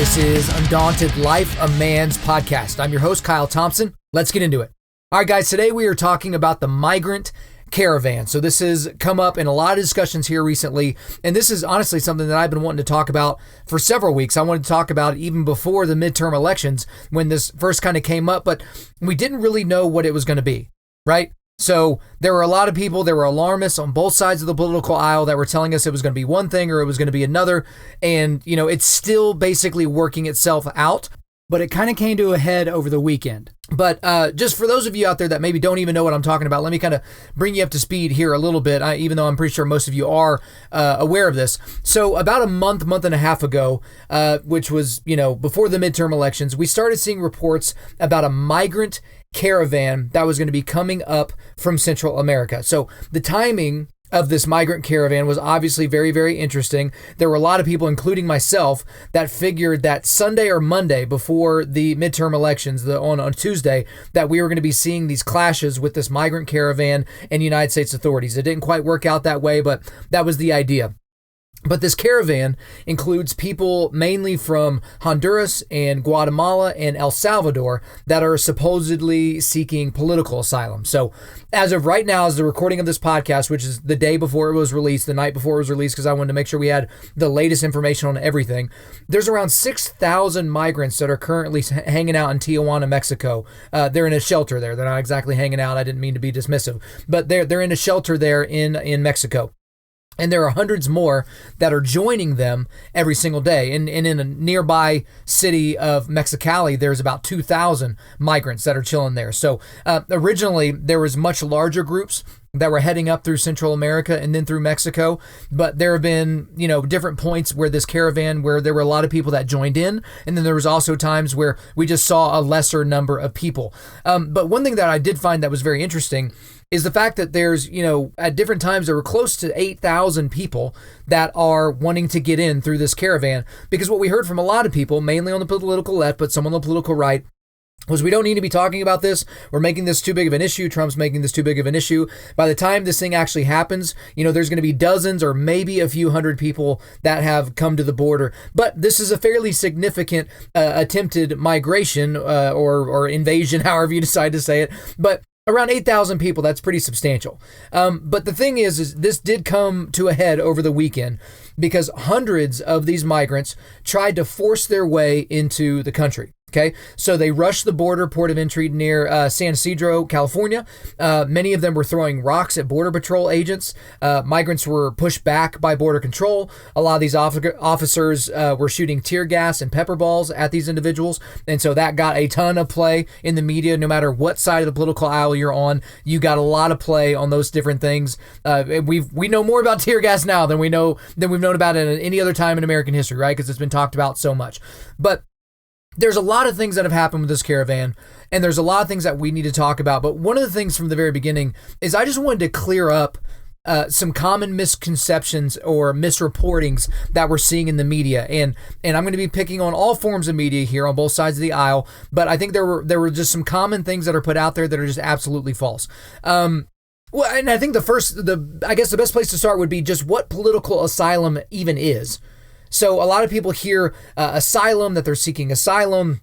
This is Undaunted.Life, a man's podcast. I'm your host, Kyle Thompson. Let's get into it. All right, guys, today we are talking about the Migrant Caravan. So this has come up in a lot of discussions here recently, and this is honestly something that I've been wanting to talk about for several weeks. I wanted to talk about it even before the midterm elections when this first kind of came up, but we didn't really know what it was going to be, right? So there were a lot of people, there were alarmists on both sides of the political aisle that were telling us it was going to be one thing or it was going to be another. And, you know, it's still basically working itself out, but it kind of came to a head over the weekend. But just for those of you out there that maybe don't even know what I'm talking about, let me kind of bring you up to speed here a little bit, even though I'm pretty sure most of you are aware of this. So about a month and a half ago, which was, you know, before the midterm elections, we started seeing reports about a migrant caravan that was going to be coming up from Central America. So the timing of this migrant caravan was obviously very, very interesting. There were a lot of people, including myself, that figured that Sunday or Monday before the midterm elections, on Tuesday, that we were going to be seeing these clashes with this migrant caravan and United States authorities. It didn't quite work out that way, but that was the idea. But this caravan includes people mainly from Honduras and Guatemala and El Salvador that are supposedly seeking political asylum. So as of right now, as the recording of this podcast, which is the day before it was released, the night before it was released, because I wanted to make sure we had the latest information on everything, there's around 6,000 migrants that are currently hanging out in Tijuana, Mexico. They're in a shelter there. They're not exactly hanging out. I didn't mean to be dismissive, but they're in a shelter there in Mexico. And there are hundreds more that are joining them every single day. And in a nearby city of Mexicali, there's about 2,000 migrants that are chilling there. So originally, there was much larger groups that were heading up through Central America and then through Mexico. But there have been, you know, different points where this caravan, where there were a lot of people that joined in. And then there was also times where we just saw a lesser number of people. But one thing that I did find that was very interesting is the fact that there's, you know, at different times there were close to 8,000 people that are wanting to get in through this caravan. Because what we heard from a lot of people, mainly on the political left, but some on the political right, was we don't need to be talking about this. We're making this too big of an issue. Trump's making this too big of an issue. By the time this thing actually happens, you know, there's going to be dozens or maybe a few hundred people that have come to the border. But this is a fairly significant attempted migration or invasion, however you decide to say it. But around 8,000 people, that's pretty substantial. But the thing is this did come to a head over the weekend because hundreds of these migrants tried to force their way into the country. Okay, so they rushed the border port of entry near San Ysidro, California. Many of them were throwing rocks at Border Patrol agents. Migrants were pushed back by Border Control. A lot of these officers were shooting tear gas and pepper balls at these individuals. And so that got a ton of play in the media. No matter what side of the political aisle you're on, you got a lot of play on those different things. We know more about tear gas now than we've known about it at any other time in American history, right? Because it's been talked about so much. But there's a lot of things that have happened with this caravan, and there's a lot of things that we need to talk about. But one of the things from the very beginning is I just wanted to clear up some common misconceptions or misreportings that we're seeing in the media. And I'm going to be picking on all forms of media here on both sides of the aisle. But I think there were just some common things that are put out there that are just absolutely false. Well, and I think I guess the best place to start would be just what political asylum even is. So a lot of people hear asylum, that they're seeking asylum.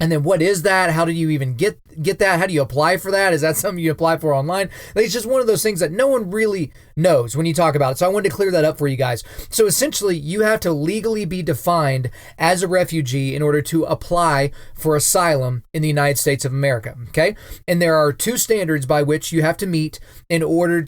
And then what is that? How do you even get that? How do you apply for that? Is that something you apply for online? It's just one of those things that no one really knows when you talk about it. So I wanted to clear that up for you guys. So essentially, you have to legally be defined as a refugee in order to apply for asylum in the United States of America. Okay? And there are two standards by which you have to meet in order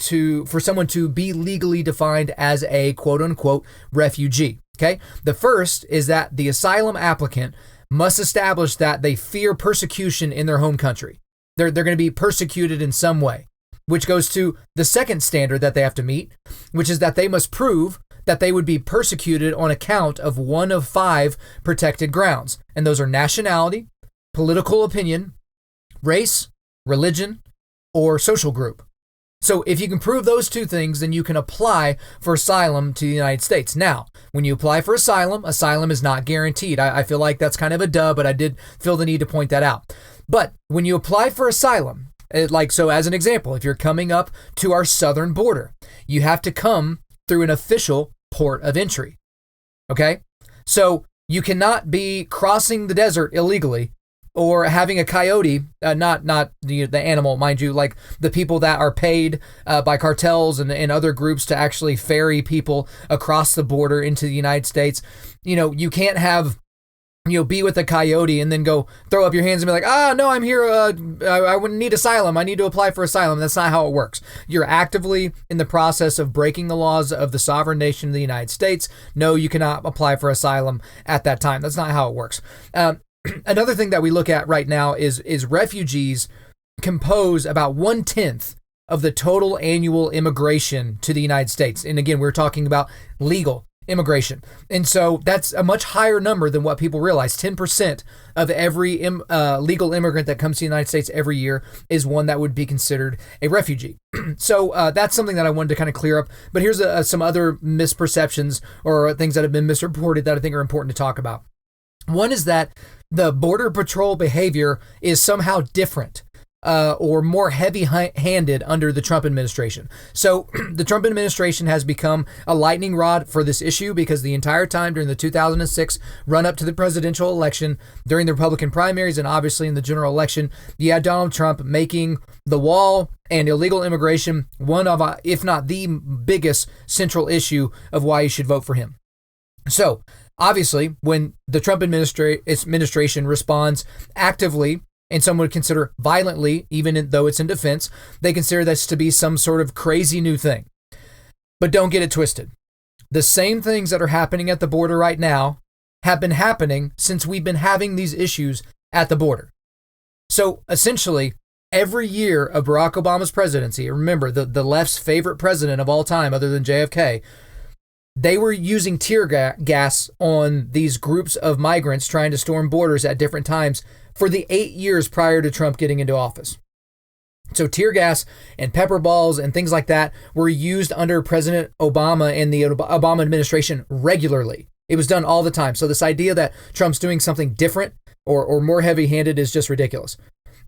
for someone to be legally defined as a quote unquote refugee. Okay? The first is that the asylum applicant must establish that they fear persecution in their home country. They're going to be persecuted in some way, which goes to the second standard that they have to meet, which is that they must prove that they would be persecuted on account of one of 5 protected grounds. And those are nationality, political opinion, race, religion, or social group. So if you can prove those two things, then you can apply for asylum to the United States. Now, when you apply for asylum is not guaranteed. I feel like that's kind of a duh, but I did feel the need to point that out. But when you apply for asylum, so as an example, if you're coming up to our southern border, you have to come through an official port of entry. Okay? So You cannot be crossing the desert illegally or having a coyote, not the animal, mind you, like the people that are paid by cartels and other groups to actually ferry people across the border into the United States. You can't have, be with a coyote and then go throw up your hands and be like, no, I'm here. I wouldn't need asylum. I need to apply for asylum. That's not how it works. You're actively in the process of breaking the laws of the sovereign nation of the United States. No, you cannot apply for asylum at that time. That's not how it works. Another thing that we look at right now is refugees compose about 1/10 of the total annual immigration to the United States. And again, we're talking about legal immigration. And so that's a much higher number than what people realize. 10% of every legal immigrant that comes to the United States every year is one that would be considered a refugee. So that's something that I wanted to kind of clear up. But here's some other misperceptions or things that have been misreported that I think are important to talk about. One is that the Border Patrol behavior is somehow different or more heavy-handed under the Trump administration. So the Trump administration has become a lightning rod for this issue because the entire time during the 2006 run-up to the presidential election, during the Republican primaries, and obviously in the general election, you had Donald Trump making the wall and illegal immigration one of, if not the biggest central issue of why you should vote for him. So obviously, when the Trump administration responds actively, and some would consider violently, even though it's in defense, they consider this to be some sort of crazy new thing. But don't get it twisted. The same things that are happening at the border right now have been happening since we've been having these issues at the border. So essentially, every year of Barack Obama's presidency, remember the left's favorite president of all time other than JFK, they were using tear gas on these groups of migrants trying to storm borders at different times for the 8 years prior to Trump getting into office. So tear gas and pepper balls and things like that were used under President Obama and the Obama administration regularly. It was done all the time. So this idea that Trump's doing something different or more heavy-handed is just ridiculous.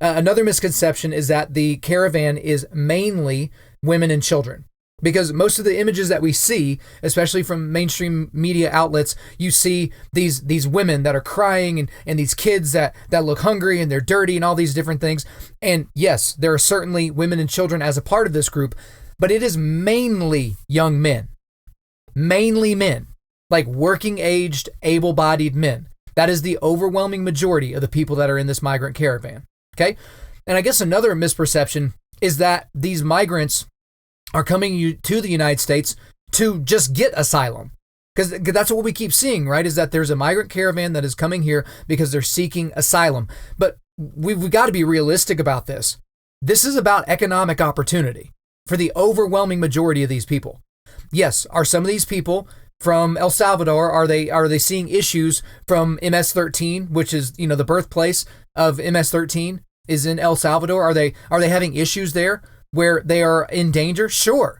Another misconception is that the caravan is mainly women and children. Because most of the images that we see, especially from mainstream media outlets, you see these women that are crying and these kids that look hungry and they're dirty and all these different things. And yes, there are certainly women and children as a part of this group, but it is mainly young men. Mainly men, like working-aged, able-bodied men. That is the overwhelming majority of the people that are in this migrant caravan. Okay? And I guess another misperception is that these migrants are coming to the United States to just get asylum. Because that's what we keep seeing, right? Is that there's a migrant caravan that is coming here because they're seeking asylum. But we've got to be realistic about this. This is about economic opportunity for the overwhelming majority of these people. Yes, are some of these people from El Salvador, are they seeing issues from MS-13, which is, the birthplace of MS-13 is in El Salvador? Are they having issues there where they are in danger? Sure.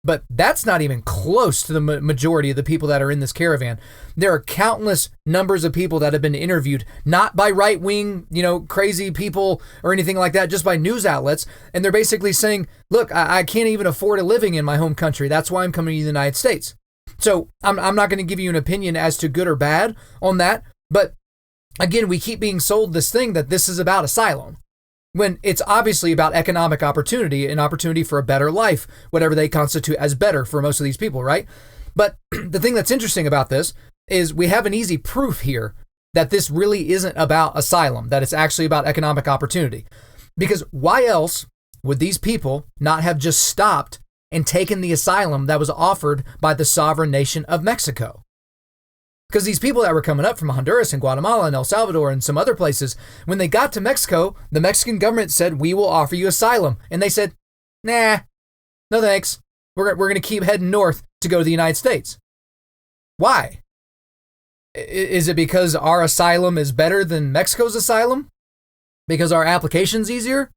But that's not even close to the majority of the people that are in this caravan. There are countless numbers of people that have been interviewed, not by right-wing, crazy people or anything like that, just by news outlets. And they're basically saying, look, I can't even afford a living in my home country. That's why I'm coming to the United States. So I'm not going to give you an opinion as to good or bad on that. But again, we keep being sold this thing that this is about asylum, when it's obviously about economic opportunity, an opportunity for a better life, whatever they constitute as better for most of these people, right? But the thing that's interesting about this is we have an easy proof here that this really isn't about asylum, that it's actually about economic opportunity. Because why else would these people not have just stopped and taken the asylum that was offered by the sovereign nation of Mexico? Because these people that were coming up from Honduras and Guatemala and El Salvador and some other places, when they got to Mexico, the Mexican government said, we will offer you asylum. And they said, nah, no thanks. We're going to keep heading north to go to the United States. Why? Is it because our asylum is better than Mexico's asylum? Because our application's easier?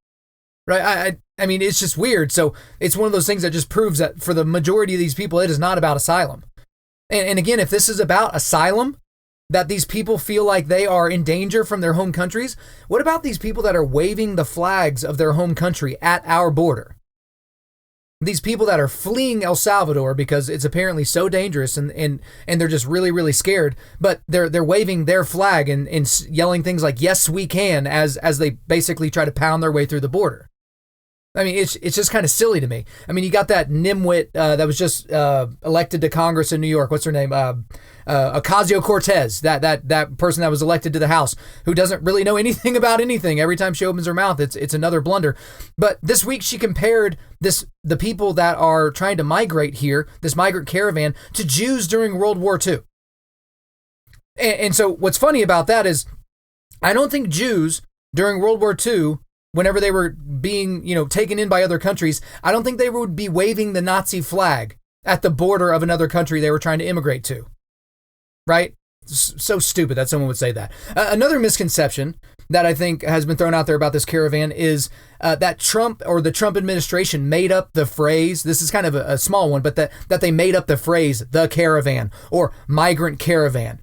Right? I mean, it's just weird. So it's one of those things that just proves that for the majority of these people, it is not about asylum. And again, if this is about asylum, that these people feel like they are in danger from their home countries, what about these people that are waving the flags of their home country at our border? these people that are fleeing El Salvador because it's apparently so dangerous and they're just really, really scared, but they're waving their flag and yelling things like, yes, we can, as they basically try to pound their way through the border. I mean, it's just kind of silly to me. I mean, you got that nimwit that was just elected to Congress in New York. What's her name? Ocasio-Cortez, that person that was elected to the House, who doesn't really know anything about anything. Every time she opens her mouth, it's another blunder. But this week she compared the people that are trying to migrate here, this migrant caravan, to Jews during World War II. And so what's funny about that is, I don't think Jews during World War II, whenever they were being, taken in by other countries, I don't think they would be waving the Nazi flag at the border of another country they were trying to immigrate to. Right? So stupid that someone would say that. Another misconception that I think has been thrown out there about this caravan is that Trump or the Trump administration made up the phrase. This is kind of a small one, but that they made up the phrase, the caravan or migrant caravan.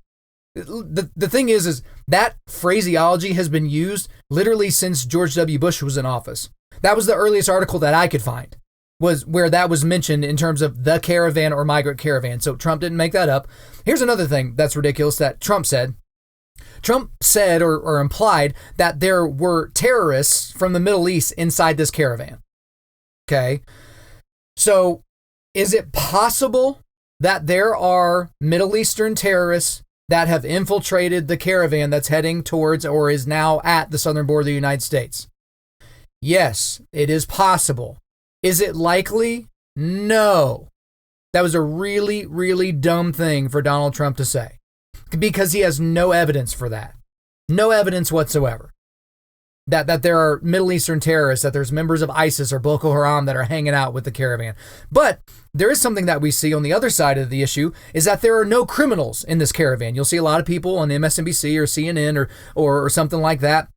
The thing is that phraseology has been used literally since George W. Bush was in office. That was the earliest article that I could find, was where that was mentioned in terms of the caravan or migrant caravan. So Trump didn't make that up. Here's another thing that's ridiculous that Trump said. Trump said or implied that there were terrorists from the Middle East inside this caravan. Okay. So is it possible that there are Middle Eastern terrorists that have infiltrated the caravan that's heading towards or is now at the southern border of the United States? Yes, it is possible. Is it likely? No. That was a really, really dumb thing for Donald Trump to say, because he has no evidence for that. No evidence whatsoever. That there are Middle Eastern terrorists, that there's members of ISIS or Boko Haram that are hanging out with the caravan. But there is something that we see on the other side of the issue, is that there are no criminals in this caravan. You'll see a lot of people on MSNBC or CNN or something like that.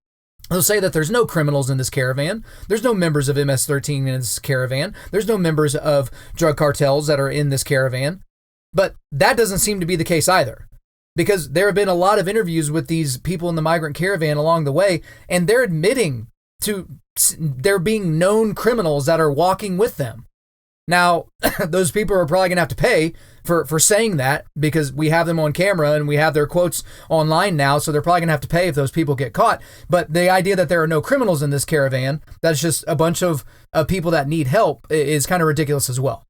They'll say that there's no criminals in this caravan. There's no members of MS-13 in this caravan. There's no members of drug cartels that are in this caravan. But that doesn't seem to be the case either, because there have been a lot of interviews with these people in the migrant caravan along the way, and they're admitting to there being known criminals that are walking with them. Now, those people are probably going to have to pay for saying that, because we have them on camera and we have their quotes online now, so they're probably going to have to pay if those people get caught. But the idea that there are no criminals in this caravan, that's just a bunch of people that need help, is kind of ridiculous as well.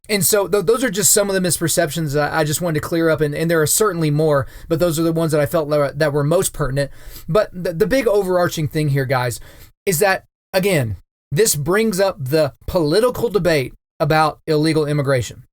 And so those are just some of the misperceptions I just wanted to clear up, and there are certainly more, but those are the ones that I felt that were most pertinent. But the big overarching thing here, guys, is that, again, this brings up the political debate about illegal immigration.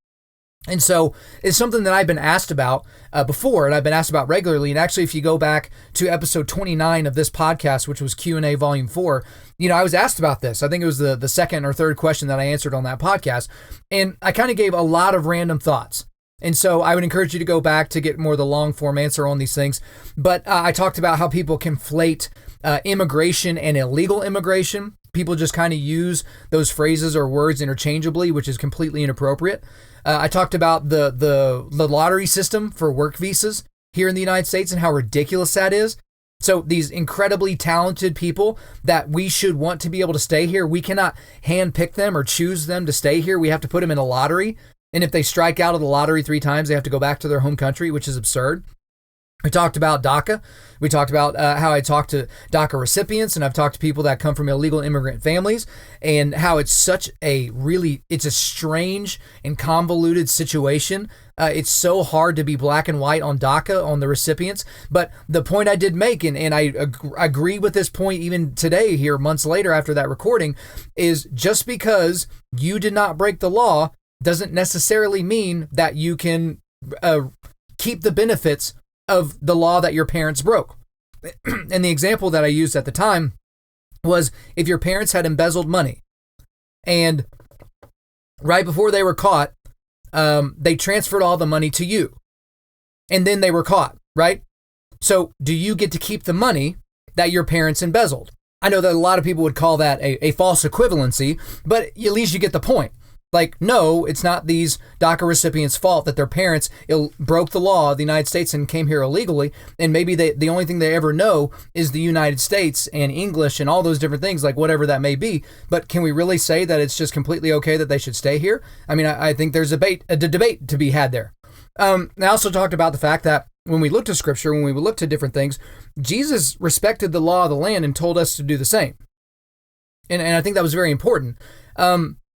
And so it's something that I've been asked about before, and I've been asked about regularly. And actually, if you go back to episode 29 of this podcast, which was Q&A Volume 4, I was asked about this. I think it was the second or third question that I answered on that podcast. And I kind of gave a lot of random thoughts. And so I would encourage you to go back to get more of the long form answer on these things. But I talked about how people conflate immigration and illegal immigration. People just kind of use those phrases or words interchangeably, which is completely inappropriate. I talked about the lottery system for work visas here in the United States and how ridiculous that is. So these incredibly talented people that we should want to be able to stay here, we cannot handpick them or choose them to stay here. We have to put them in a lottery. And if they strike out of the lottery 3 times, they have to go back to their home country, which is absurd. We talked about DACA. We talked about how I talked to DACA recipients, and I've talked to people that come from illegal immigrant families, and how it's such it's a strange and convoluted situation. It's so hard to be black and white on DACA, on the recipients. But the point I did make, and I agree with this point even today here, months later after that recording, is just because you did not break the law doesn't necessarily mean that you can keep the benefits of the law that your parents broke. And the example that I used at the time was, if your parents had embezzled money and right before they were caught, they transferred all the money to you, and then they were caught, right? So do you get to keep the money that your parents embezzled? I know that a lot of people would call that a false equivalency, but at least you get the point. Like, no, it's not these DACA recipients' fault that their parents broke the law of the United States and came here illegally, and maybe the only thing they ever know is the United States and English and all those different things, like whatever that may be. But can we really say that it's just completely okay that they should stay here? I mean, I think there's a debate to be had there. I also talked about the fact that when we look to Scripture, when we look to different things, Jesus respected the law of the land and told us to do the same. And I think that was very important.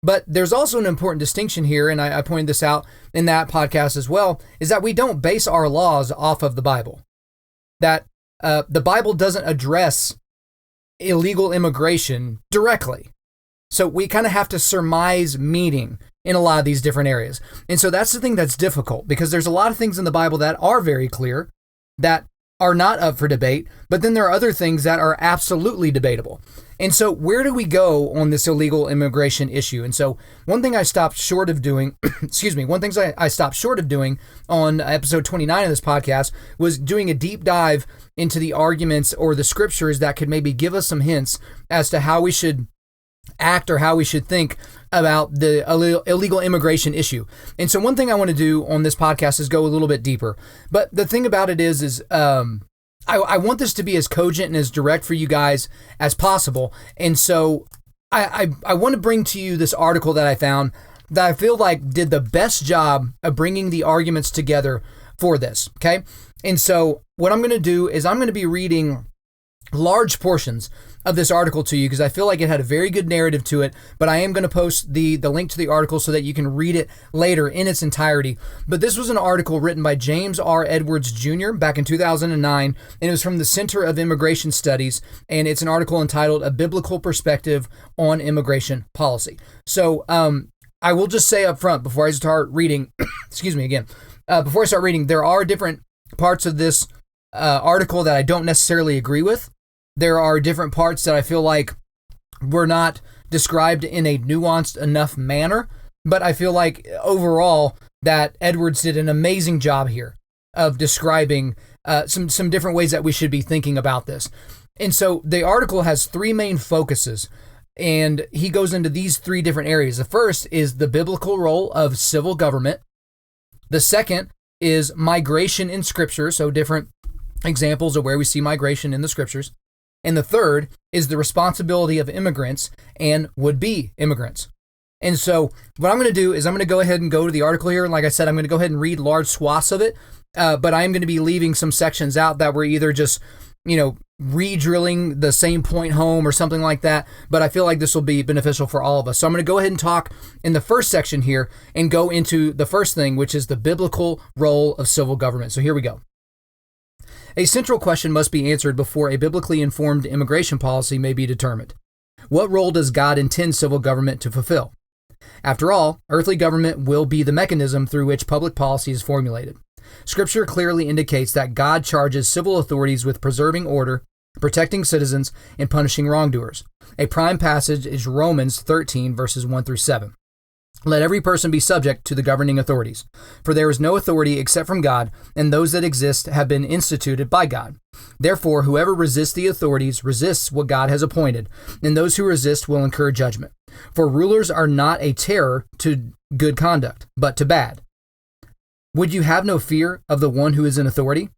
But there's also an important distinction here, and I pointed this out in that podcast as well, is that we don't base our laws off of the Bible. That the Bible doesn't address illegal immigration directly. So we kind of have to surmise meaning in a lot of these different areas. And so that's the thing that's difficult, because there's a lot of things in the Bible that are very clear, that are not up for debate, but then there are other things that are absolutely debatable. And so where do we go on this illegal immigration issue? And so one thing I stopped short of doing, I stopped short of doing on episode 29 of this podcast was doing a deep dive into the arguments or the scriptures that could maybe give us some hints as to how we should act or how we should think about the illegal immigration issue. And so one thing I want to do on this podcast is go a little bit deeper. But the thing about it is I want this to be as cogent and as direct for you guys as possible. And so I want to bring to you this article that I found that I feel like did the best job of bringing the arguments together for this. Okay. And so what I'm going to do is I'm going to be reading large portions of this article to you because I feel like it had a very good narrative to it, but I am going to post the link to the article so that you can read it later in its entirety. But this was an article written by James R. Edwards Jr. back in 2009, and it was from the Center of Immigration Studies, and it's an article entitled A Biblical Perspective on Immigration Policy. So I will just say up front before I start reading, before I start reading, there are different parts of this article that I don't necessarily agree with. There are different parts that I feel like were not described in a nuanced enough manner, but I feel like overall that Edwards did an amazing job here of describing some different ways that we should be thinking about this. And so the article has three main focuses, and he goes into these three different areas. The first is the biblical role of civil government. The second is migration in Scripture, so different examples of where we see migration in the Scriptures. And the third is the responsibility of immigrants and would-be immigrants. And so what I'm going to do is I'm going to go ahead and go to the article here. And like I said, I'm going to go ahead and read large swaths of it. But I am going to be leaving some sections out that were either just, re-drilling the same point home or something like that. But I feel like this will be beneficial for all of us. So I'm going to go ahead and talk in the first section here and go into the first thing, which is the biblical role of civil government. So here we go. A central question must be answered before a biblically informed immigration policy may be determined. What role does God intend civil government to fulfill? After all, earthly government will be the mechanism through which public policy is formulated. Scripture clearly indicates that God charges civil authorities with preserving order, protecting citizens, and punishing wrongdoers. A prime passage is Romans 13, verses 1 through 7. Let every person be subject to the governing authorities, for there is no authority except from God, and those that exist have been instituted by God. Therefore, whoever resists the authorities resists what God has appointed, and those who resist will incur judgment. For rulers are not a terror to good conduct, but to bad. Would you have no fear of the one who is in authority?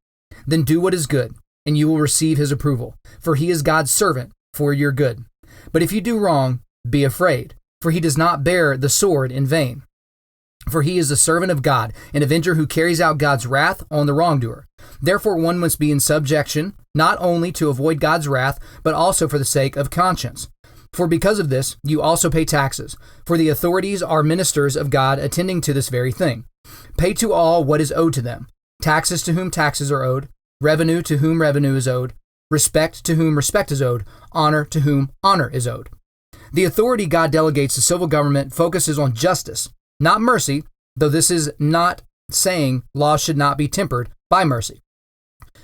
Then do what is good, and you will receive his approval, for he is God's servant for your good. But if you do wrong, be afraid. For he does not bear the sword in vain. For he is the servant of God, an avenger who carries out God's wrath on the wrongdoer. Therefore one must be in subjection, not only to avoid God's wrath, but also for the sake of conscience. For because of this, you also pay taxes, for the authorities are ministers of God attending to this very thing. Pay to all what is owed to them, taxes to whom taxes are owed, revenue to whom revenue is owed, respect to whom respect is owed, honor to whom honor is owed. The authority God delegates to civil government focuses on justice, not mercy, though this is not saying laws should not be tempered by mercy.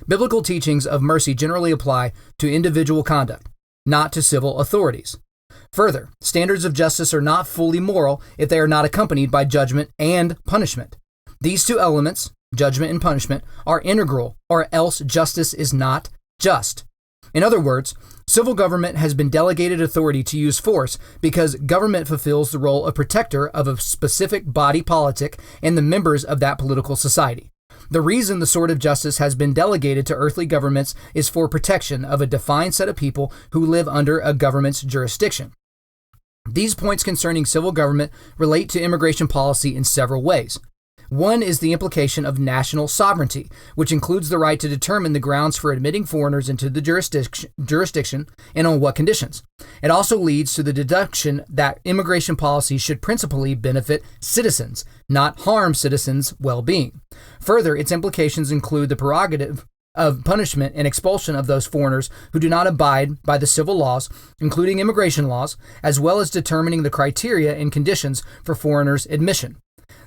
Biblical teachings of mercy generally apply to individual conduct, not to civil authorities. Further, standards of justice are not fully moral if they are not accompanied by judgment and punishment. These two elements, judgment and punishment, are integral, or else justice is not just. In other words, civil government has been delegated authority to use force because government fulfills the role of protector of a specific body politic and the members of that political society. The reason the sword of justice has been delegated to earthly governments is for protection of a defined set of people who live under a government's jurisdiction. These points concerning civil government relate to immigration policy in several ways. One is the implication of national sovereignty, which includes the right to determine the grounds for admitting foreigners into the jurisdiction and on what conditions. It also leads to the deduction that immigration policy should principally benefit citizens, not harm citizens' well-being. Further, its implications include the prerogative of punishment and expulsion of those foreigners who do not abide by the civil laws, including immigration laws, as well as determining the criteria and conditions for foreigners' admission.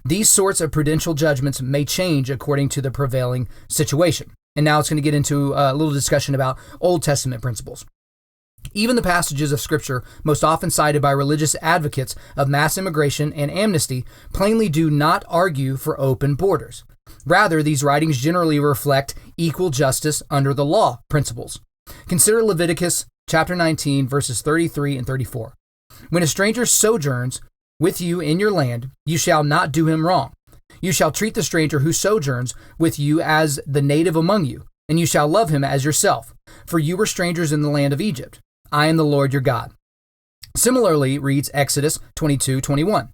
These sorts of prudential judgments may change according to the prevailing situation. And now it's going to get into a little discussion about Old Testament principles. Even the passages of Scripture most often cited by religious advocates of mass immigration and amnesty plainly do not argue for open borders. Rather, these writings generally reflect equal justice under the law principles. Consider Leviticus chapter 19, verses 33 and 34. When a stranger sojourns with you in your land, you shall not do him wrong. You shall treat the stranger who sojourns with you as the native among you, and you shall love him as yourself, for you were strangers in the land of Egypt. I am the Lord your God. Similarly reads Exodus 22:21.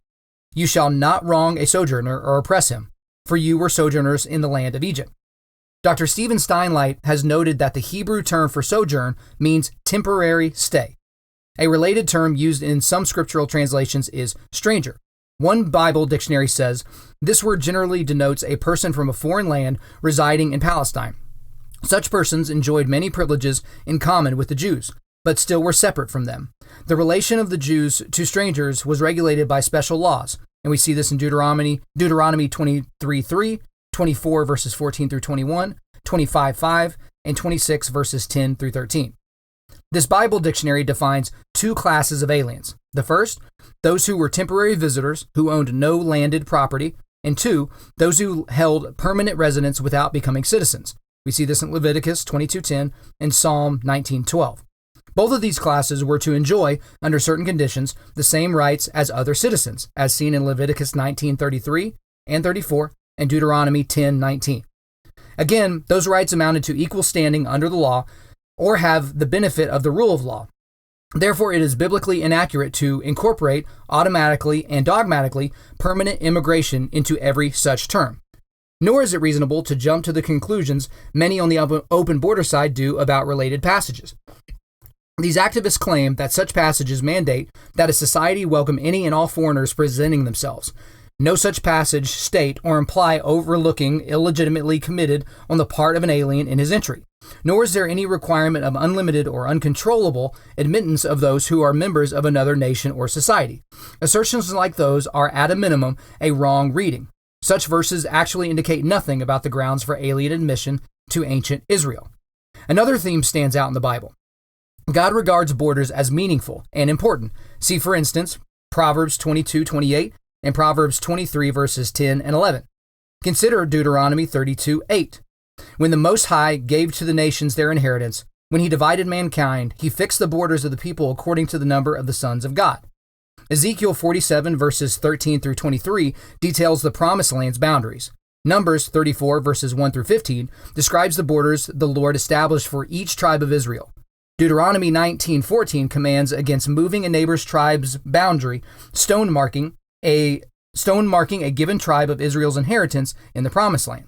You shall not wrong a sojourner or oppress him, for you were sojourners in the land of Egypt. Dr. Stephen Steinlight has noted that the Hebrew term for sojourn means temporary stay. A related term used in some scriptural translations is stranger. One Bible dictionary says, this word generally denotes a person from a foreign land residing in Palestine. Such persons enjoyed many privileges in common with the Jews, but still were separate from them. The relation of the Jews to strangers was regulated by special laws, and we see this in Deuteronomy 23:3, 24 verses 14 through 21, 25:5, and 26 verses 10 through 13. This Bible dictionary defines two classes of aliens. The first, those who were temporary visitors who owned no landed property, and two, those who held permanent residence without becoming citizens. We see this in Leviticus 22:10 and Psalm 19:12. Both of these classes were to enjoy, under certain conditions, the same rights as other citizens, as seen in Leviticus 19:33 and 34 and Deuteronomy 10:19. Again, those rights amounted to equal standing under the law or have the benefit of the rule of law. Therefore, it is biblically inaccurate to incorporate automatically and dogmatically permanent immigration into every such term. Nor is it reasonable to jump to the conclusions many on the open border side do about related passages. These activists claim that such passages mandate that a society welcome any and all foreigners presenting themselves. No such passage state or imply overlooking illegitimately committed on the part of an alien in his entry. Nor is there any requirement of unlimited or uncontrollable admittance of those who are members of another nation or society. Assertions like those are, at a minimum, a wrong reading. Such verses actually indicate nothing about the grounds for alien admission to ancient Israel. Another theme stands out in the Bible. God regards borders as meaningful and important. See, for instance, Proverbs 22:28 and Proverbs 23 verses 10 and 11. Consider Deuteronomy 32:8. When the Most High gave to the nations their inheritance, when he divided mankind, he fixed the borders of the people according to the number of the sons of God. Ezekiel 47 verses 13 through 23 details the promised land's boundaries. Numbers 34 verses 1 through 15 describes the borders the Lord established for each tribe of Israel. Deuteronomy 19:14 commands against moving a neighbor's tribe's boundary, stone marking a given tribe of Israel's inheritance in the promised land.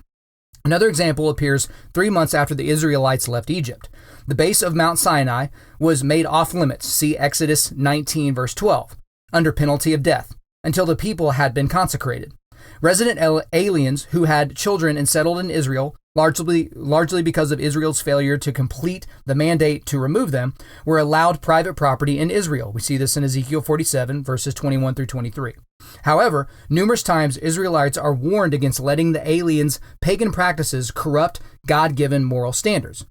Another example appears 3 months after the Israelites left Egypt. The base of Mount Sinai was made off limits, see Exodus 19 verse 12, under penalty of death, until the people had been consecrated. Resident aliens who had children and settled in Israel, largely because of Israel's failure to complete the mandate to remove them, were allowed private property in Israel. We see this in Ezekiel 47 verses 21 through 23. However, numerous times Israelites are warned against letting the aliens' pagan practices corrupt God-given moral standards.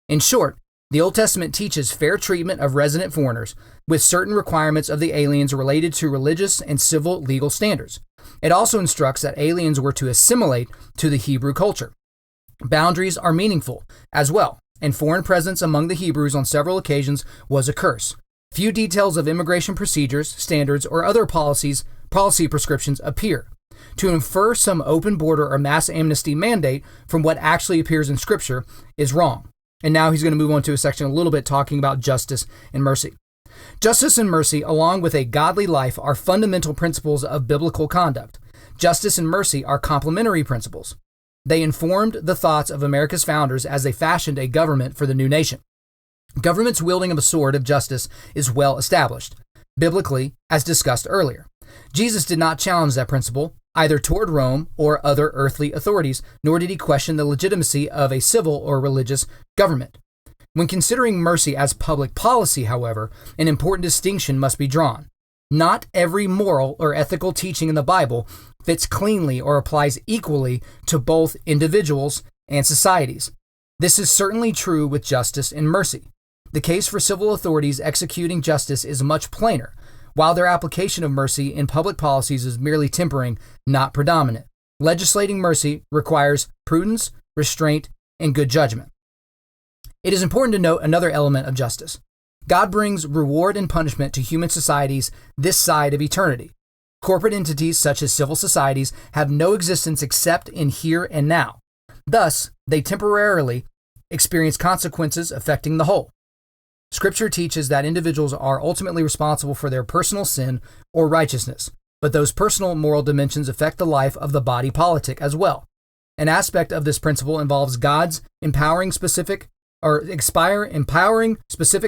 In short, the Old Testament teaches fair treatment of resident foreigners, with certain requirements of the aliens related to religious and civil legal standards. It also instructs that aliens were to assimilate to the Hebrew culture. Boundaries are meaningful as well. and foreign presence among the Hebrews on several occasions was a curse. Few details of immigration procedures, standards, or other policy prescriptions appear. To infer some open border or mass amnesty mandate from what actually appears in Scripture is wrong. And now he's going to move on to a section a little bit talking about justice and mercy. Justice and mercy, along with a godly life, are fundamental principles of biblical conduct. Justice and mercy are complementary principles. They informed the thoughts of America's founders as they fashioned a government for the new nation. Government's wielding of a sword of justice is well established, biblically, as discussed earlier. Jesus did not challenge that principle, either toward Rome or other earthly authorities, nor did he question the legitimacy of a civil or religious government. When considering mercy as public policy, however, an important distinction must be drawn. Not every moral or ethical teaching in the Bible fits cleanly or applies equally to both individuals and societies. This is certainly true with justice and mercy. The case for civil authorities executing justice is much plainer, while their application of mercy in public policies is merely tempering, not predominant. Legislating mercy requires prudence, restraint, and good judgment. It is important to note another element of justice. God brings reward and punishment to human societies this side of eternity. Corporate entities such as civil societies have no existence except in here and now. Thus, they temporarily experience consequences affecting the whole. Scripture teaches that individuals are ultimately responsible for their personal sin or righteousness, but those personal moral dimensions affect the life of the body politic as well. An aspect of this principle involves God's empowering specific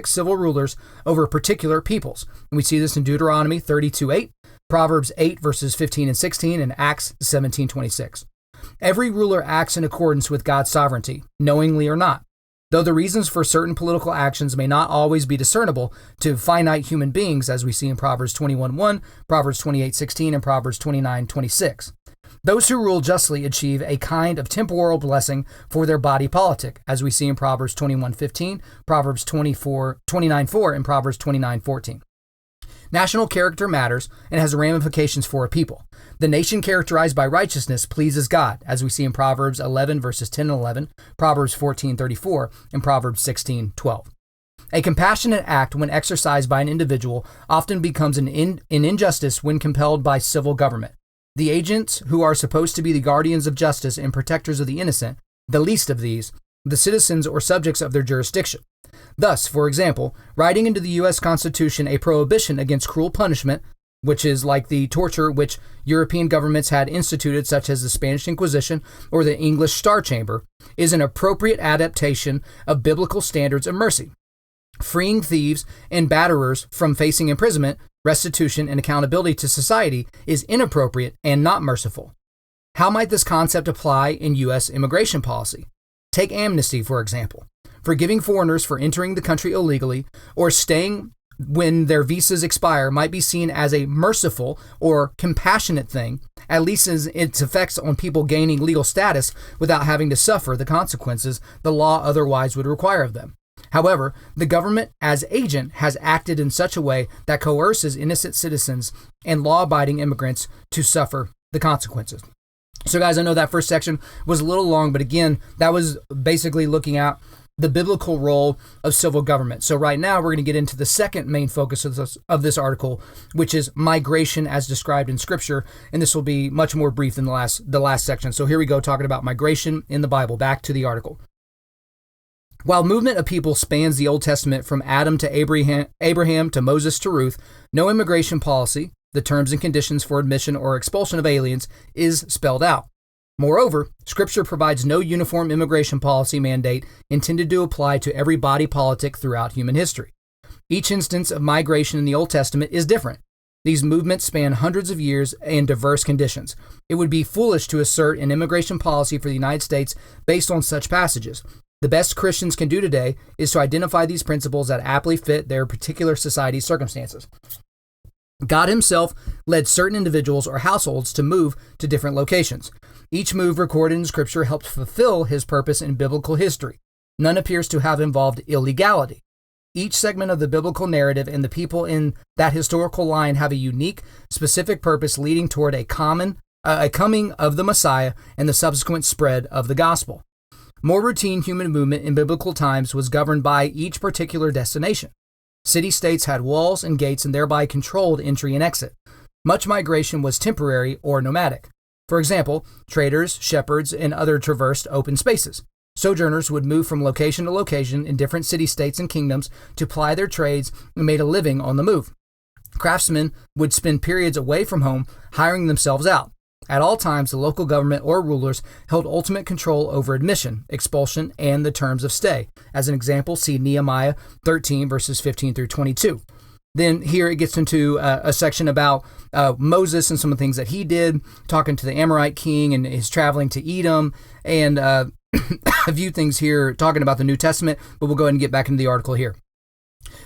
civil rulers over particular peoples. And we see this in Deuteronomy 32:8, Proverbs 8 verses 15 and 16, and Acts 17:26. Every ruler acts in accordance with God's sovereignty, knowingly or not. Though the reasons for certain political actions may not always be discernible to finite human beings, as we see in Proverbs 21:1, Proverbs 28:16, and Proverbs 29:26. Those who rule justly achieve a kind of temporal blessing for their body politic, as we see in Proverbs 21:15, Proverbs 29:4, and Proverbs 29:14. National character matters and has ramifications for a people. The nation characterized by righteousness pleases God, as we see in Proverbs 11 verses 10 and 11, Proverbs 14:34, and Proverbs 16:12. A compassionate act when exercised by an individual often becomes an injustice when compelled by civil government. The agents who are supposed to be the guardians of justice and protectors of the innocent, the least of these, the citizens or subjects of their jurisdiction. Thus, for example, writing into the U.S. Constitution a prohibition against cruel punishment, which is like the torture which European governments had instituted, such as the Spanish Inquisition or the English Star Chamber, is an appropriate adaptation of biblical standards of mercy. Freeing thieves and batterers from facing imprisonment, restitution, and accountability to society is inappropriate and not merciful. How might this concept apply in U.S. immigration policy? Take amnesty, for example. Forgiving foreigners for entering the country illegally or staying when their visas expire might be seen as a merciful or compassionate thing, at least as its effects on people gaining legal status without having to suffer the consequences the law otherwise would require of them. However, the government as agent has acted in such a way that coerces innocent citizens and law-abiding immigrants to suffer the consequences. So guys, I know that first section was a little long, but again, that was basically looking at the biblical role of civil government. So right now, we're going to get into the second main focus of this article, which is migration as described in Scripture, and this will be much more brief than the last section. So here we go, talking about migration in the Bible. Back to the article. While movement of people spans the Old Testament from Adam to Abraham to Moses to Ruth, no immigration policy, the terms and conditions for admission or expulsion of aliens, is spelled out. Moreover, Scripture provides no uniform immigration policy mandate intended to apply to every body politic throughout human history. Each instance of migration in the Old Testament is different. These movements span hundreds of years and diverse conditions. It would be foolish to assert an immigration policy for the United States based on such passages. The best Christians can do today is to identify these principles that aptly fit their particular society's circumstances. God himself led certain individuals or households to move to different locations. Each move recorded in Scripture helped fulfill his purpose in biblical history. None appears to have involved illegality. Each segment of the biblical narrative and the people in that historical line have a unique, specific purpose leading toward a coming of the Messiah and the subsequent spread of the gospel. More routine human movement in biblical times was governed by each particular destination. City-states had walls and gates and thereby controlled entry and exit. Much migration was temporary or nomadic. For example, traders, shepherds, and others traversed open spaces. Sojourners would move from location to location in different city-states and kingdoms to ply their trades and made a living on the move. Craftsmen would spend periods away from home, hiring themselves out. At all times, the local government or rulers held ultimate control over admission, expulsion, and the terms of stay. As an example, see Nehemiah 13, verses 15 through 22. Then here it gets into a section about Moses and some of the things that he did, talking to the Amorite king and his traveling to Edom, and a few things here talking about the New Testament, but we'll go ahead and get back into the article here.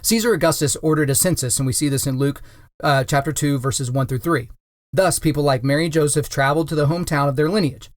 Caesar Augustus ordered a census, and we see this in Luke chapter 2, verses 1 through 3. Thus, people like Mary and Joseph traveled to the hometown of their lineage.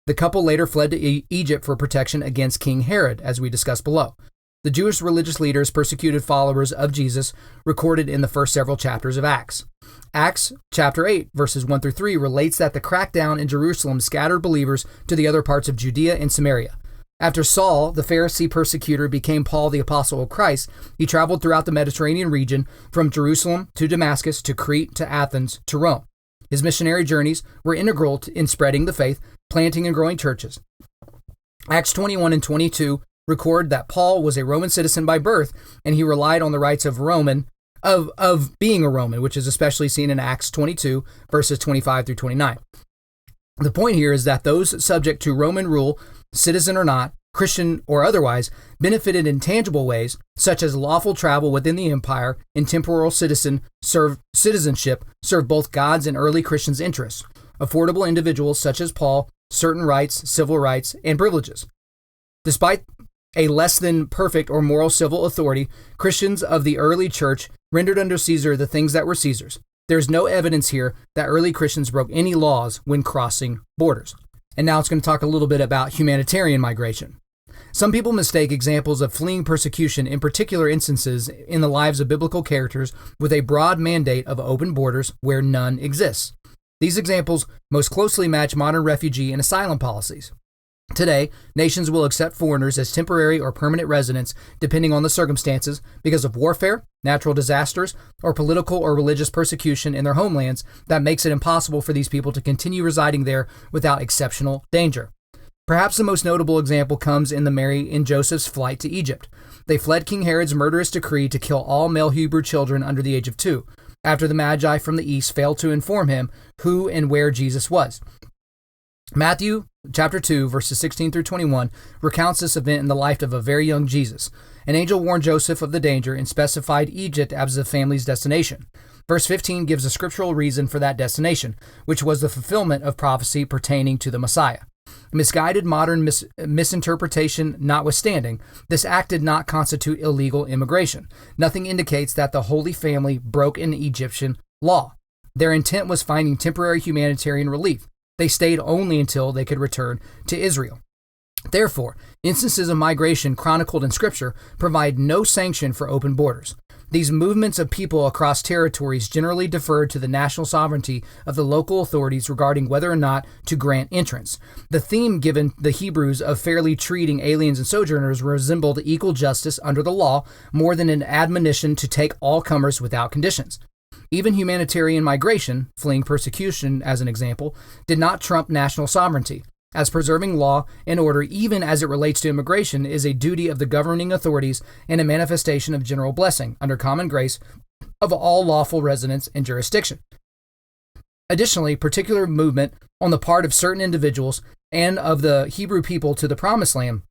The couple later fled to Egypt for protection against King Herod, as we discussed below. The Jewish religious leaders persecuted followers of Jesus, recorded in the first several chapters of Acts. Acts chapter 8, verses 1 through 3 relates that the crackdown in Jerusalem scattered believers to the other parts of Judea and Samaria. After Saul, the Pharisee persecutor, became Paul, the apostle of Christ, he traveled throughout the Mediterranean region, from Jerusalem to Damascus to Crete to Athens to Rome. His missionary journeys were integral in spreading the faith, planting and growing churches. Acts 21 and 22 record that Paul was a Roman citizen by birth, and he relied on the rights of being a Roman, which is especially seen in Acts 22, verses 25 through 29. The point here is that those subject to Roman rule, citizen or not, Christian or otherwise, benefited in tangible ways, such as lawful travel within the empire and temporal citizenship served both God's and early Christians' interests. Affordable individuals such as Paul, certain rights, civil rights, and privileges. Despite a less than perfect or moral civil authority, Christians of the early church rendered under Caesar the things that were Caesar's. There is no evidence here that early Christians broke any laws when crossing borders. And now it's going to talk a little bit about humanitarian migration. Some people mistake examples of fleeing persecution in particular instances in the lives of biblical characters with a broad mandate of open borders where none exists. These examples most closely match modern refugee and asylum policies. Today, nations will accept foreigners as temporary or permanent residents depending on the circumstances because of warfare, natural disasters, or political or religious persecution in their homelands that makes it impossible for these people to continue residing there without exceptional danger. Perhaps the most notable example comes in the Mary and Joseph's flight to Egypt. They fled King Herod's murderous decree to kill all male Hebrew children under the age of 2, after the Magi from the east failed to inform him who and where Jesus was. Matthew chapter 2, verses 16 through 21 recounts this event in the life of a very young Jesus. An angel warned Joseph of the danger and specified Egypt as the family's destination. Verse 15 gives a scriptural reason for that destination, which was the fulfillment of prophecy pertaining to the Messiah. Misguided modern misinterpretation notwithstanding, this act did not constitute illegal immigration. Nothing indicates that the Holy Family broke an Egyptian law. Their intent was finding temporary humanitarian relief. They stayed only until they could return to Israel. Therefore, instances of migration chronicled in Scripture provide no sanction for open borders. These movements of people across territories generally deferred to the national sovereignty of the local authorities regarding whether or not to grant entrance. The theme given the Hebrews of fairly treating aliens and sojourners resembled equal justice under the law more than an admonition to take all comers without conditions. Even humanitarian migration, fleeing persecution as an example, did not trump national sovereignty, as preserving law and order even as it relates to immigration is a duty of the governing authorities and a manifestation of general blessing under common grace of all lawful residents and jurisdiction. Additionally, particular movement on the part of certain individuals and of the Hebrew people to the Promised Land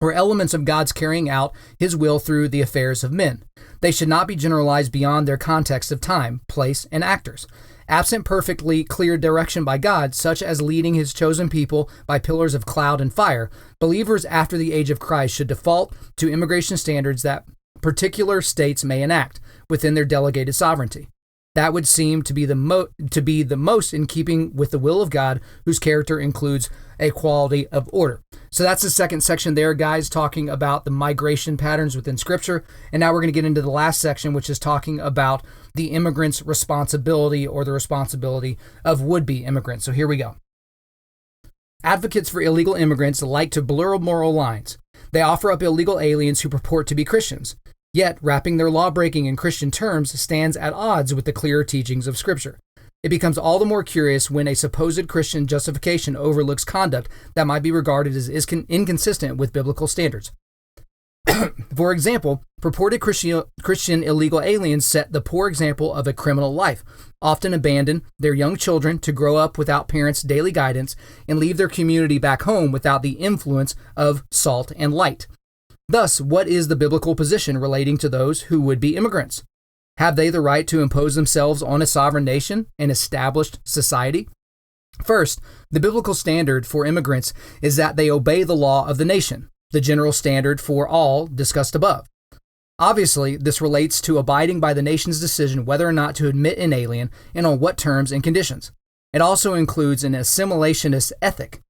were elements of God's carrying out His will through the affairs of men. They should not be generalized beyond their context of time, place, and actors. Absent perfectly clear direction by God, such as leading His chosen people by pillars of cloud and fire, believers after the age of Christ should default to immigration standards that particular states may enact within their delegated sovereignty. That would seem to be the most in keeping with the will of God, whose character includes a quality of order. So that's the second section there, guys, talking about the migration patterns within Scripture. And now we're going to get into the last section, which is talking about the immigrant's responsibility or the responsibility of would-be immigrants. So here we go. Advocates for illegal immigrants like to blur moral lines. They offer up illegal aliens who purport to be Christians, yet wrapping their law-breaking in Christian terms stands at odds with the clear teachings of Scripture. It becomes all the more curious when a supposed Christian justification overlooks conduct that might be regarded as inconsistent with biblical standards. For example, purported Christian illegal aliens set the poor example of a criminal life, often abandon their young children to grow up without parents' daily guidance and leave their community back home without the influence of salt and light. Thus, what is the biblical position relating to those who would be immigrants? Have they the right to impose themselves on a sovereign nation and established society? First, the biblical standard for immigrants is that they obey the law of the nation, the general standard for all discussed above. Obviously, this relates to abiding by the nation's decision whether or not to admit an alien and on what terms and conditions. It also includes an assimilationist ethic.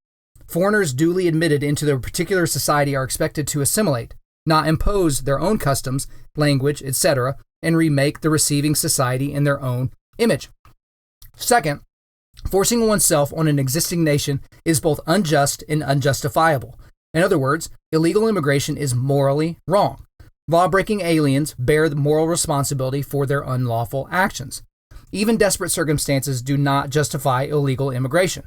Foreigners duly admitted into their particular society are expected to assimilate, not impose their own customs, language, etc., and remake the receiving society in their own image. Second, forcing oneself on an existing nation is both unjust and unjustifiable. In other words, illegal immigration is morally wrong. Law-breaking aliens bear the moral responsibility for their unlawful actions. Even desperate circumstances do not justify illegal immigration.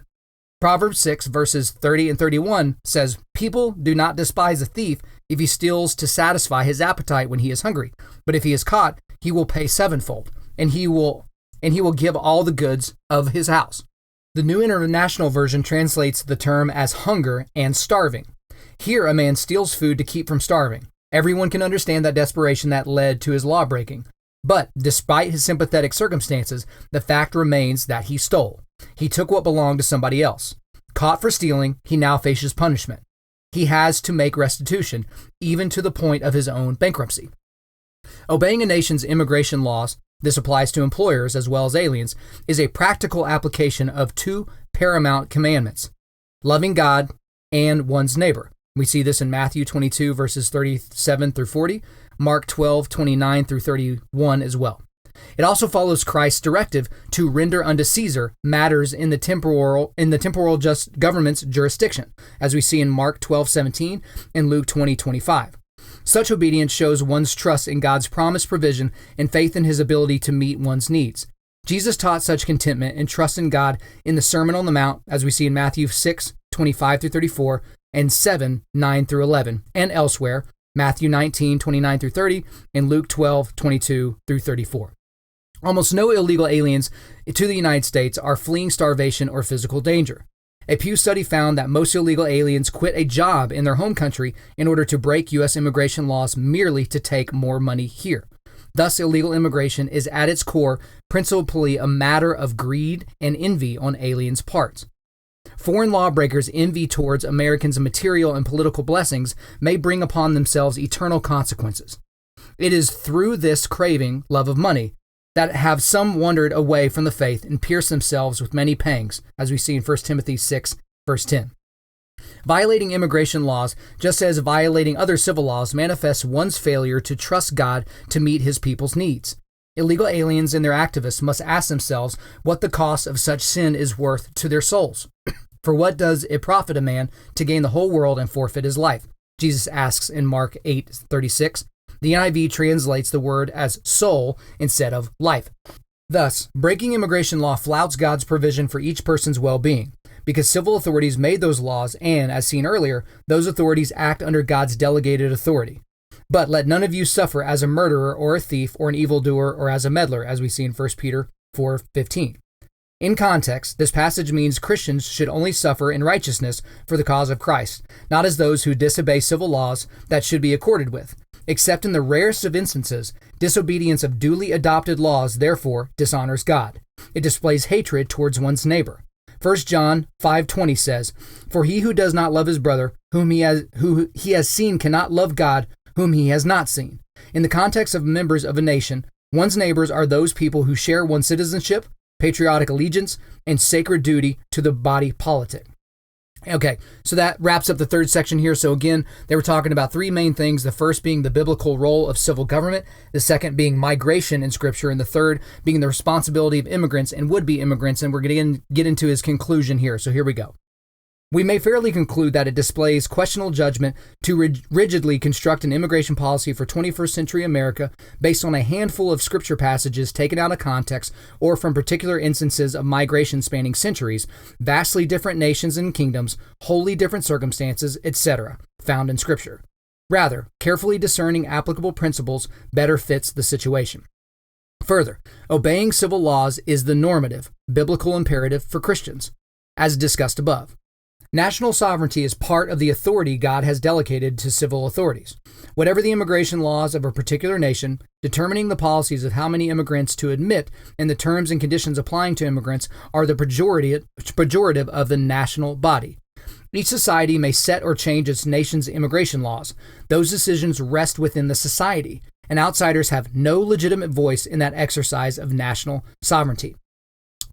Proverbs 6 verses 30 and 31 says, "People do not despise a thief if he steals to satisfy his appetite when he is hungry. But if he is caught, he will pay sevenfold, and he will give all the goods of his house." The New International Version translates the term as hunger and starving. Here, a man steals food to keep from starving. Everyone can understand that desperation that led to his law breaking. But despite his sympathetic circumstances, the fact remains that he stole. He took what belonged to somebody else. Caught for stealing, he now faces punishment. He has to make restitution, even to the point of his own bankruptcy. Obeying a nation's immigration laws, this applies to employers as well as aliens, is a practical application of two paramount commandments: loving God and one's neighbor. We see this in Matthew 22 verses 37 through 40, Mark 12, 29 through 31 as well. It also follows Christ's directive to render unto Caesar matters in the temporal just government's jurisdiction, as we see in Mark 12:17 and Luke 20:25. Such obedience shows one's trust in God's promised provision and faith in his ability to meet one's needs. Jesus taught such contentment and trust in God in the Sermon on the Mount, as we see in Matthew 6:25 through 34 and 7:9 through 11, and elsewhere, Matthew 19:29 through 30 and Luke 12:22 through 34. Almost no illegal aliens to the United States are fleeing starvation or physical danger. A Pew study found that most illegal aliens quit a job in their home country in order to break U.S. immigration laws merely to take more money here. Thus, illegal immigration is at its core principally a matter of greed and envy on aliens' parts. Foreign lawbreakers' envy towards Americans' material and political blessings may bring upon themselves eternal consequences. It is through this craving, love of money, that have some wandered away from the faith and pierced themselves with many pangs, as we see in 1 Timothy 6, verse 10. Violating immigration laws, just as violating other civil laws, manifests one's failure to trust God to meet his people's needs. Illegal aliens and their activists must ask themselves what the cost of such sin is worth to their souls. For what does it profit a man to gain the whole world and forfeit his life? Jesus asks in Mark 8:36. The NIV translates the word as soul instead of life. Thus, breaking immigration law flouts God's provision for each person's well-being, because civil authorities made those laws and, as seen earlier, those authorities act under God's delegated authority. But let none of you suffer as a murderer or a thief or an evildoer or as a meddler, as we see in 1 Peter 4:15. In context, this passage means Christians should only suffer in righteousness for the cause of Christ, not as those who disobey civil laws that should be accorded with. Except in the rarest of instances, disobedience of duly adopted laws therefore dishonors God. It displays hatred towards one's neighbor. 1 John 5:20 says, "For he who does not love his brother, who he has seen, cannot love God, whom he has not seen." In the context of members of a nation, one's neighbors are those people who share one's citizenship, patriotic allegiance, and sacred duty to the body politic. Okay, so that wraps up the third section here. So again, they were talking about three main things. The first being the biblical role of civil government, the second being migration in Scripture, and the third being the responsibility of immigrants and would-be immigrants. And we're going to get into his conclusion here. So here we go. We may fairly conclude that it displays questionable judgment to rigidly construct an immigration policy for 21st century America based on a handful of scripture passages taken out of context or from particular instances of migration spanning centuries, vastly different nations and kingdoms, wholly different circumstances, etc., found in scripture. Rather, carefully discerning applicable principles better fits the situation. Further, obeying civil laws is the normative, biblical imperative for Christians, as discussed above. National sovereignty is part of the authority God has delegated to civil authorities. Whatever the immigration laws of a particular nation, determining the policies of how many immigrants to admit and the terms and conditions applying to immigrants are the pejorative of the national body. Each society may set or change its nation's immigration laws. Those decisions rest within the society, and outsiders have no legitimate voice in that exercise of national sovereignty.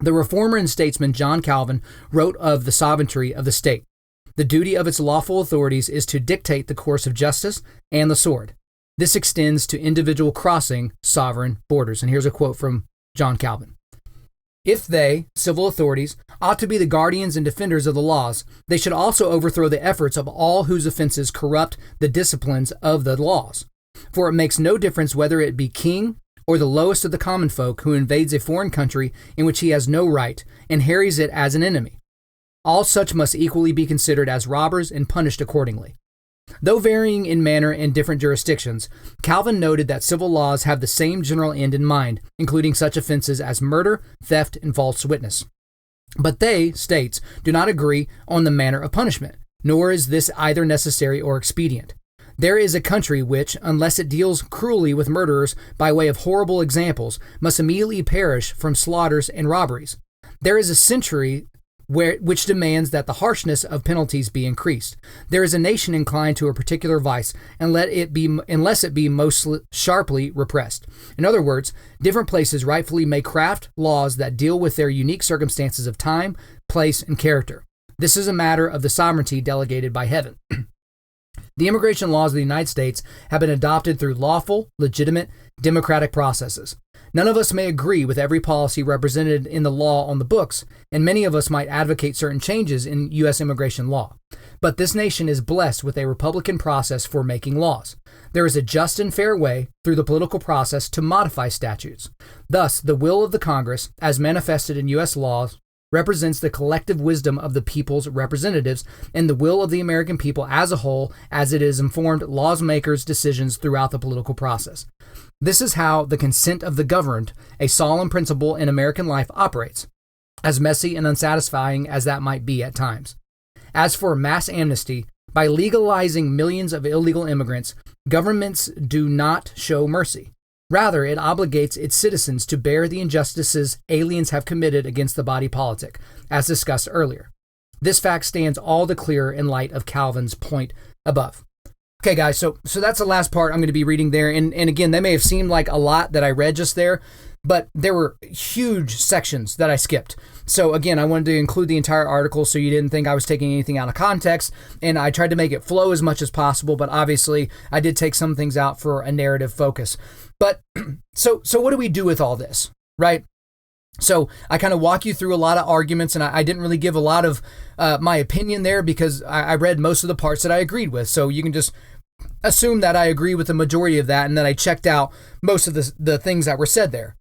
The reformer and statesman John Calvin wrote of the sovereignty of the state. The duty of its lawful authorities is to dictate the course of justice and the sword. This extends to individual crossing sovereign borders. And here's a quote from John Calvin. If they, civil authorities, ought to be the guardians and defenders of the laws, they should also overthrow the efforts of all whose offenses corrupt the disciplines of the laws. For it makes no difference whether it be king or the lowest of the common folk who invades a foreign country in which he has no right and harries it as an enemy. All such must equally be considered as robbers and punished accordingly. Though varying in manner in different jurisdictions, Calvin noted that civil laws have the same general end in mind, including such offenses as murder, theft, and false witness. But they, states, do not agree on the manner of punishment, nor is this either necessary or expedient. There is a country which, unless it deals cruelly with murderers by way of horrible examples, must immediately perish from slaughters and robberies. There is a century which demands that the harshness of penalties be increased. There is a nation inclined to a particular vice, unless it be most sharply repressed. In other words, different places rightfully may craft laws that deal with their unique circumstances of time, place, and character. This is a matter of the sovereignty delegated by heaven. The immigration laws of the United States have been adopted through lawful, legitimate, democratic processes. None of us may agree with every policy represented in the law on the books, and many of us might advocate certain changes in U.S. immigration law. But this nation is blessed with a Republican process for making laws. There is a just and fair way, through the political process, to modify statutes. Thus, the will of the Congress, as manifested in U.S. laws, represents the collective wisdom of the people's representatives and the will of the American people as a whole, as it has informed lawmakers' decisions throughout the political process. This is how the consent of the governed, a solemn principle in American life, operates, as messy and unsatisfying as that might be at times. As for mass amnesty, by legalizing millions of illegal immigrants, governments do not show mercy. Rather, it obligates its citizens to bear the injustices aliens have committed against the body politic, as discussed earlier. This fact stands all the clearer in light of Calvin's point above. Okay, guys, so that's the last part I'm going to be reading there. And again, that may have seemed like a lot that I read just there, but there were huge sections that I skipped. So again, I wanted to include the entire article so you didn't think I was taking anything out of context, and I tried to make it flow as much as possible, but obviously I did take some things out for a narrative focus. But so what do we do with all this, right? So I kind of walk you through a lot of arguments, and I didn't really give a lot of my opinion there because I read most of the parts that I agreed with. So you can just assume that I agree with the majority of that, and that I checked out most of the things that were said there.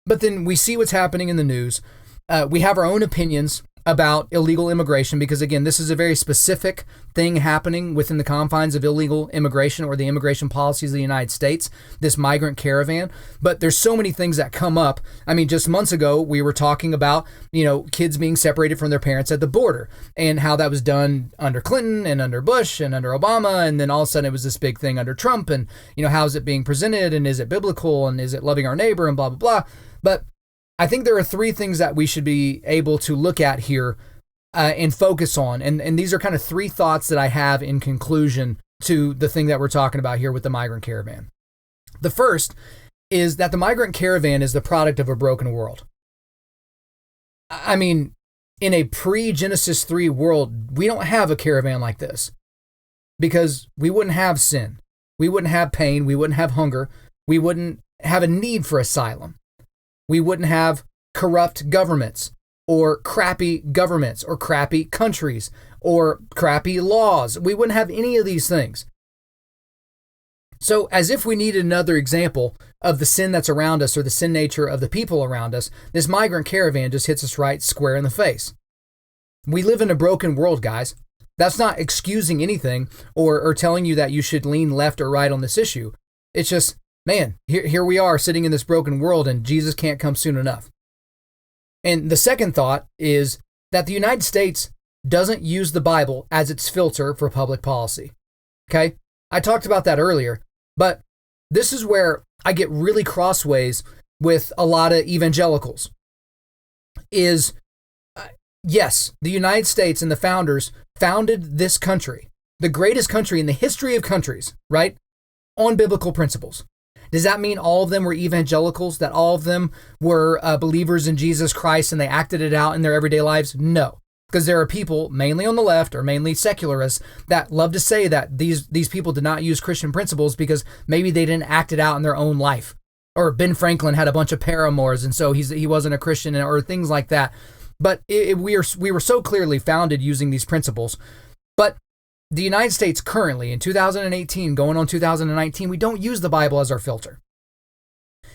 But then we see what's happening in the news. We have our own opinions about illegal immigration because, again, this is a very specific thing happening within the confines of illegal immigration or the immigration policies of the United States, this migrant caravan. But there's so many things that come up. I mean, just months ago, we were talking about, kids being separated from their parents at the border and how that was done under Clinton and under Bush and under Obama. And then all of a sudden it was this big thing under Trump. And, how is it being presented? And is it biblical? And is it loving our neighbor? And blah, blah, blah. But I think there are three things that we should be able to look at here and focus on. And these are kind of three thoughts that I have in conclusion to the thing that we're talking about here with the migrant caravan. The first is that the migrant caravan is the product of a broken world. I mean, in a pre-Genesis 3 world, we don't have a caravan like this because we wouldn't have sin. We wouldn't have pain. We wouldn't have hunger. We wouldn't have a need for asylum. We wouldn't have corrupt governments. or crappy governments or crappy countries or crappy laws. We wouldn't have any of these things. So as if we needed another example of the sin that's around us or the sin nature of the people around us, this migrant caravan just hits us right square in the face. We live in a broken world, guys. That's not excusing anything or telling you that you should lean left or right on this issue. It's just, man, here we are sitting in this broken world and Jesus can't come soon enough. And the second thought is that the United States doesn't use the Bible as its filter for public policy. Okay? I talked about that earlier, but this is where I get really crossways with a lot of evangelicals. Yes, the United States and the founders founded this country, the greatest country in the history of countries, right? On biblical principles. Does that mean all of them were evangelicals, that all of them were believers in Jesus Christ and they acted it out in their everyday lives? No, because there are people, mainly on the left or mainly secularists, that love to say that these people did not use Christian principles because maybe they didn't act it out in their own life. Or Ben Franklin had a bunch of paramours and so he wasn't a Christian, or things like that. But we were so clearly founded using these principles. But the United States currently, in 2018, going on 2019, we don't use the Bible as our filter.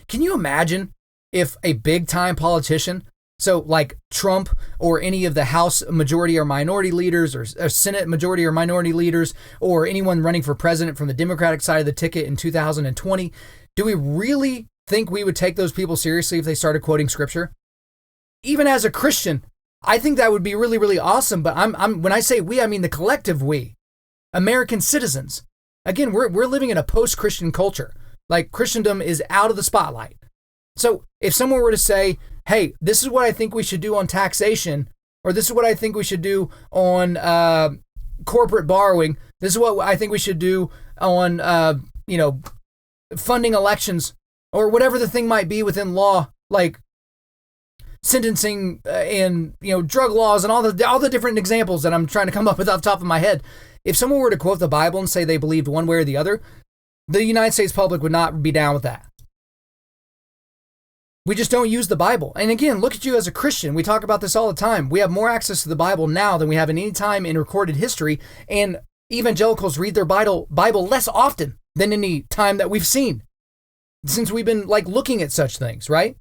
Can you imagine if a big-time politician, so like Trump or any of the House majority or minority leaders or Senate majority or minority leaders or anyone running for president from the Democratic side of the ticket in 2020, do we really think we would take those people seriously if they started quoting scripture? Even as a Christian, I think that would be really, really awesome. But when I say we, I mean the collective we, American citizens. Again, we're living in a post-Christian culture. Like Christendom is out of the spotlight. So if someone were to say, hey, this is what I think we should do on taxation, or this is what I think we should do on corporate borrowing, this is what I think we should do on funding elections, or whatever the thing might be within law, like sentencing and drug laws and all the different examples that I'm trying to come up with off the top of my head. If someone were to quote the Bible and say they believed one way or the other, the United States public would not be down with that. We just don't use the Bible. And again, look at you as a Christian. We talk about this all the time. We have more access to the Bible now than we have in any time in recorded history. And evangelicals read their Bible less often than any time that we've seen since we've been looking at such things, right?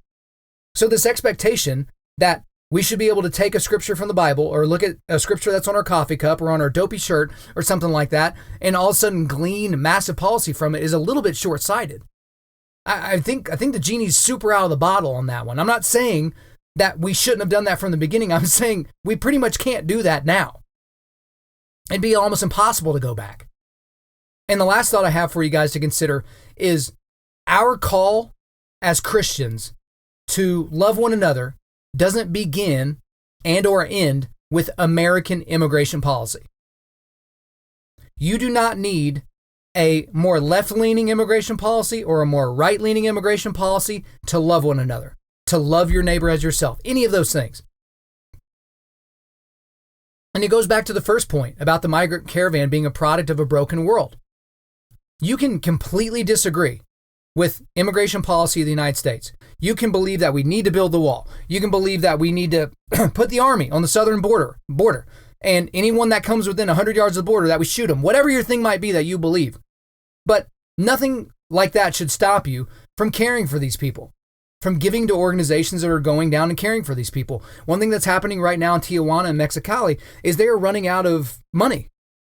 So this expectation that we should be able to take a scripture from the Bible or look at a scripture that's on our coffee cup or on our dopey shirt or something like that, and all of a sudden glean massive policy from it is a little bit short-sighted. I think the genie's super out of the bottle on that one. I'm not saying that we shouldn't have done that from the beginning. I'm saying we pretty much can't do that now. It'd be almost impossible to go back. And the last thought I have for you guys to consider is our call as Christians to love one another doesn't begin and or end with American immigration policy. You do not need a more left-leaning immigration policy or a more right-leaning immigration policy to love one another, to love your neighbor as yourself, any of those things. And it goes back to the first point about the migrant caravan being a product of a broken world. You can completely disagree with immigration policy of the United States. You can believe that we need to build the wall. You can believe that we need to put the army on the southern border, and anyone that comes within 100 yards of the border, that we shoot them, whatever your thing might be that you believe. But nothing like that should stop you from caring for these people, from giving to organizations that are going down and caring for these people. One thing that's happening right now in Tijuana and Mexicali is they are running out of money.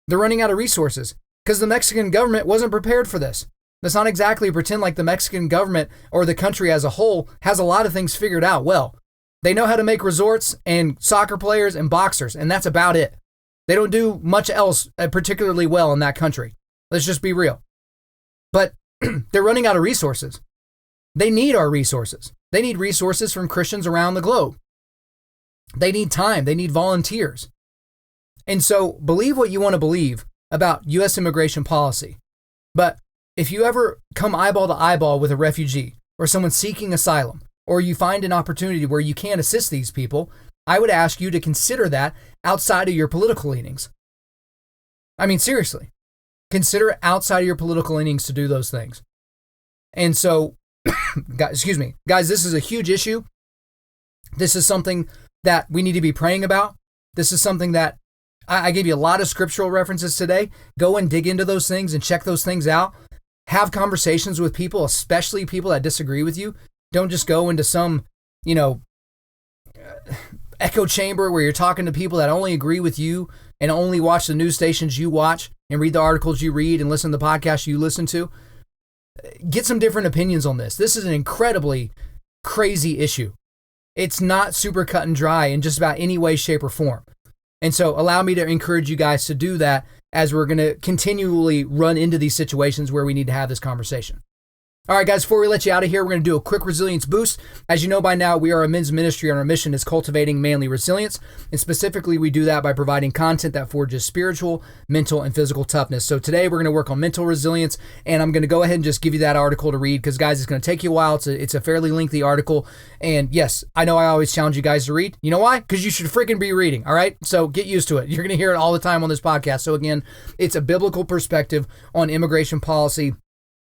They're running out of resources because the Mexican government wasn't prepared for this. Let's not exactly pretend like the Mexican government or the country as a whole has a lot of things figured out well. They know how to make resorts and soccer players and boxers, and that's about it. They don't do much else particularly well in that country. Let's just be real. But they're running out of resources. They need our resources. They need resources from Christians around the globe. They need time. They need volunteers. And so believe what you want to believe about U.S. immigration policy. But if you ever come eyeball to eyeball with a refugee or someone seeking asylum, or you find an opportunity where you can assist these people, I would ask you to consider that outside of your political leanings. I mean, seriously, consider it outside of your political leanings to do those things. And so, guys, this is a huge issue. This is something that we need to be praying about. This is something that I gave you a lot of scriptural references today. Go and dig into those things and check those things out. Have conversations with people, especially people that disagree with you. Don't just go into some, echo chamber where you're talking to people that only agree with you and only watch the news stations you watch and read the articles you read and listen to the podcasts you listen to. Get some different opinions on this. This is an incredibly crazy issue. It's not super cut and dry in just about any way, shape, or form. And so allow me to encourage you guys to do that as we're going to continually run into these situations where we need to have this conversation. All right, guys, before we let you out of here, we're going to do a quick resilience boost. As you know by now, we are a men's ministry, and our mission is cultivating manly resilience. And specifically, we do that by providing content that forges spiritual, mental, and physical toughness. So today, we're going to work on mental resilience, and I'm going to go ahead and just give you that article to read because, guys, it's going to take you a while. It's a fairly lengthy article. And yes, I know I always challenge you guys to read. You know why? Because you should freaking be reading, all right? So get used to it. You're going to hear it all the time on this podcast. So again, it's a biblical perspective on immigration policy.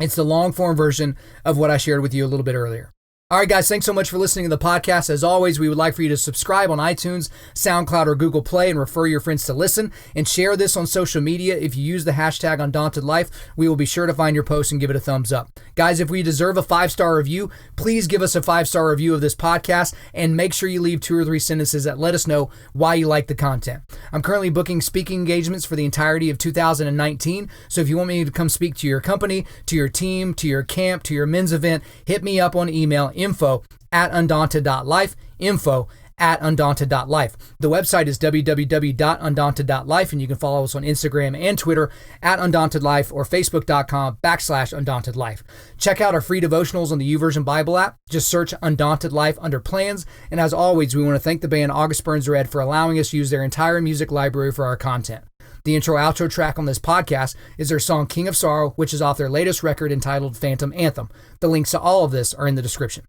It's the long form version of what I shared with you a little bit earlier. All right, guys, thanks so much for listening to the podcast. As always, we would like for you to subscribe on iTunes, SoundCloud, or Google Play and refer your friends to listen and share this on social media. If you use the hashtag Undaunted.Life, we will be sure to find your post and give it a thumbs up. Guys, if we deserve a 5-star review, please give us a 5-star review of this podcast and make sure you leave 2 or 3 sentences that let us know why you like the content. I'm currently booking speaking engagements for the entirety of 2019. So if you want me to come speak to your company, to your team, to your camp, to your men's event, hit me up on email, info@Undaunted.Life, info@Undaunted.Life. The website is www.Undaunted.Life, and you can follow us on Instagram and Twitter @Undaunted.Life or Facebook.com/Undaunted.Life. Check out our free devotionals on the YouVersion Bible app. Just search Undaunted Life under plans. And as always, we want to thank the band August Burns Red for allowing us to use their entire music library for our content. The intro-outro track on this podcast is their song King of Sorrow, which is off their latest record entitled Phantom Anthem. The links to all of this are in the description.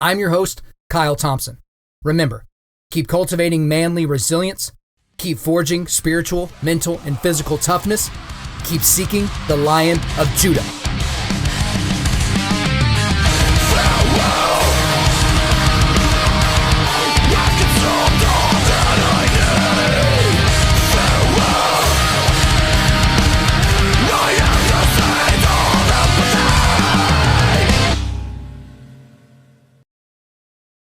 I'm your host, Kyle Thompson. Remember, keep cultivating manly resilience, keep forging spiritual, mental, and physical toughness, keep seeking the Lion of Judah.